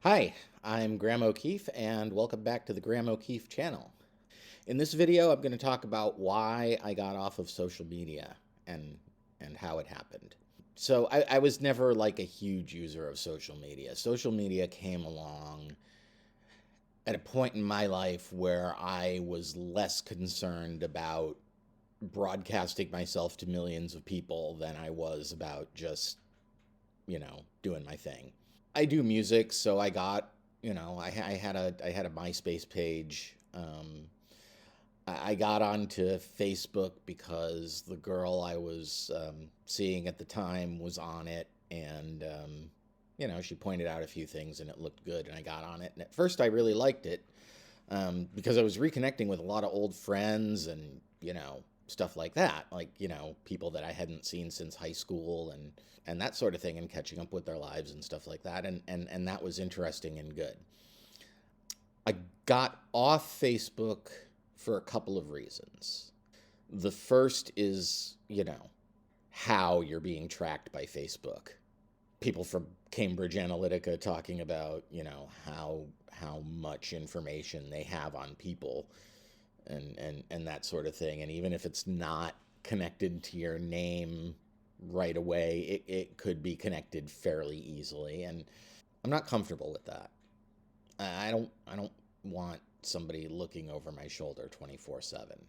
Hi, I'm Graham O'Keefe, and welcome back to the Graham O'Keefe channel. In this video, I'm going to talk about why I got off of social media and and how it happened. So I was never like a huge user of social media. Social media came along at a point in my life where I was less concerned about broadcasting myself to millions of people than I was about just, doing my thing. I do music, so I got, I had a MySpace page. I got onto Facebook because the girl I was seeing at the time was on it, and she pointed out a few things, and it looked good, and I got on it. And at first, I really liked it because I was reconnecting with a lot of old friends, and stuff like that, like people that I hadn't seen since high school, and that sort of thing, and catching up with their lives and stuff like that, and that was interesting and good. I got off Facebook for a couple of reasons. The first is, how you're being tracked by Facebook. People from Cambridge Analytica talking about, how much information they have on people and that sort of thing. And even if it's not connected to your name right away, it could be connected fairly easily. And I'm not comfortable with that. I don't want somebody looking over my shoulder 24/7.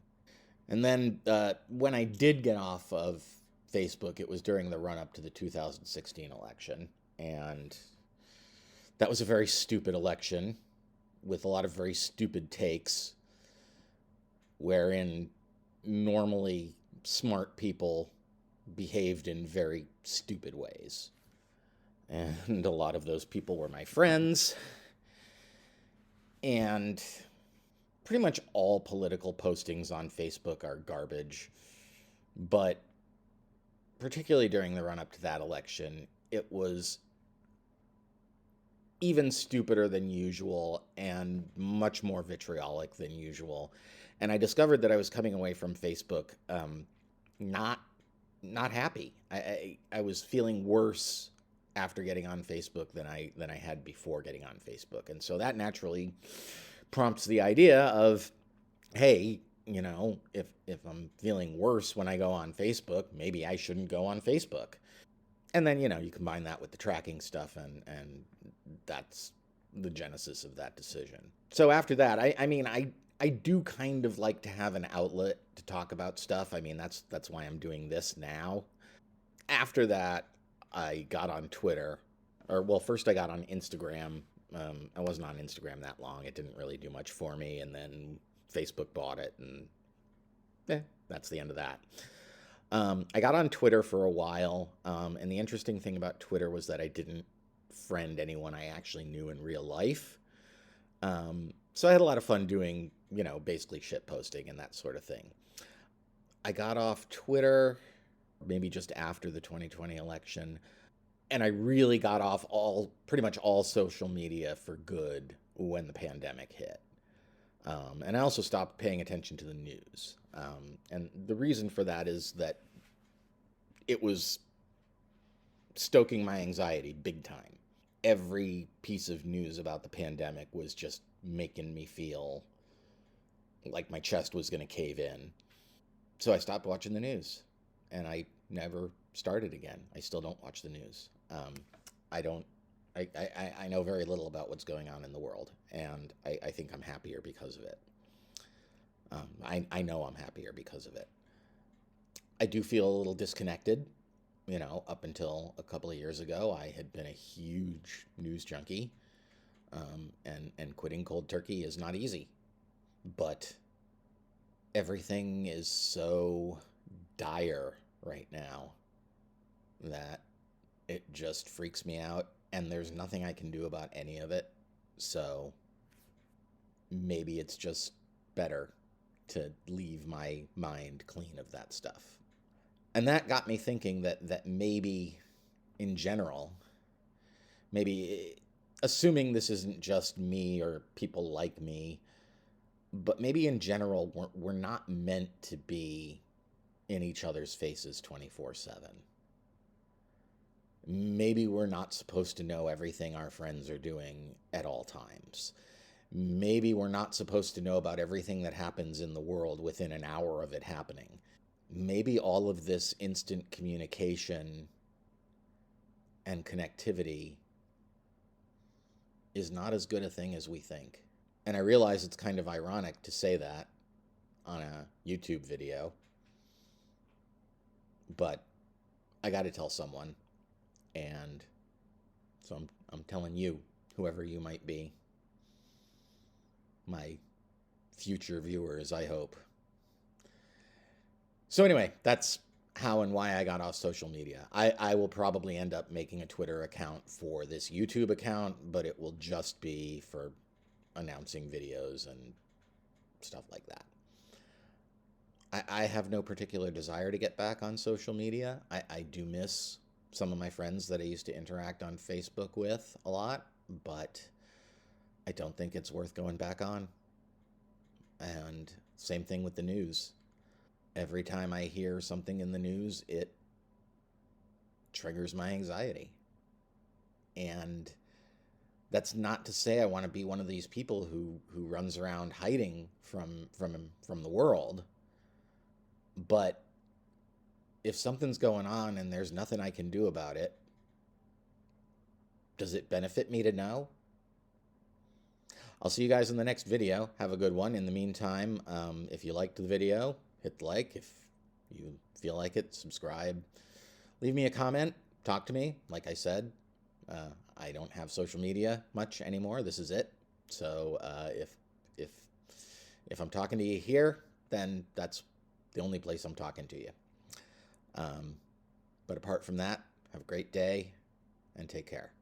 And then when I did get off of Facebook, it was during the run up to the 2016 election. And that was a very stupid election with a lot of very stupid takes, wherein normally smart people behaved in very stupid ways. And a lot of those people were my friends. And pretty much all political postings on Facebook are garbage. But particularly during the run up to that election, it was even stupider than usual and much more vitriolic than usual. And I discovered that I was coming away from Facebook not not happy. I was feeling worse after getting on Facebook than I had before getting on Facebook, and so that naturally prompts the idea of, hey, if I'm feeling worse when I go on Facebook, maybe I shouldn't go on Facebook. And then you combine that with the tracking stuff, and that's the genesis of that decision. So after that, I do kind of like to have an outlet to talk about stuff. I mean, that's why I'm doing this now. After that, I got on Twitter, or well, first I got on Instagram. I wasn't on Instagram that long; it didn't really do much for me. And then Facebook bought it, and that's the end of that. I got on Twitter for a while, and the interesting thing about Twitter was that I didn't friend anyone I actually knew in real life. So I had a lot of fun doing, basically shit posting and that sort of thing. I got off Twitter maybe just after the 2020 election, and I really got off pretty much all social media for good when the pandemic hit. And I also stopped paying attention to the news. And the reason for that is that it was stoking my anxiety big time. Every piece of news about the pandemic was just making me feel like my chest was going to cave in. So I stopped watching the news, and I never started again. I still don't watch the news. I don't. I know very little about what's going on in the world, and I think I'm happier because of it. I know I'm happier because of it. I do feel a little disconnected. Up until a couple of years ago, I had been a huge news junkie, and quitting cold turkey is not easy. But everything is so dire right now that it just freaks me out, and there's nothing I can do about any of it. So maybe it's just better to leave my mind clean of that stuff. And that got me thinking that maybe in general, maybe assuming this isn't just me or people like me, but maybe in general, we're not meant to be in each other's faces 24/7. Maybe we're not supposed to know everything our friends are doing at all times. Maybe we're not supposed to know about everything that happens in the world within an hour of it happening. Maybe all of this instant communication and connectivity is not as good a thing as we think. And I realize it's kind of ironic to say that on a YouTube video, but I got to tell someone. And so I'm telling you, whoever you might be, my future viewers, I hope. So anyway, that's how and why I got off social media. I will probably end up making a Twitter account for this YouTube account, but it will just be for announcing videos and stuff like that. I have no particular desire to get back on social media. I do miss some of my friends that I used to interact on Facebook with a lot, but I don't think it's worth going back on. And same thing with the news. Every time I hear something in the news, it triggers my anxiety. And that's not to say I want to be one of these people who runs around hiding from the world. But if something's going on and there's nothing I can do about it, does it benefit me to know? I'll see you guys in the next video. Have a good one. In the meantime, if you liked the video, hit the like. If you feel like it, subscribe. Leave me a comment. Talk to me. Like I said, I don't have social media much anymore. This is it. So if I'm talking to you here, then that's the only place I'm talking to you. But apart from that, have a great day and take care.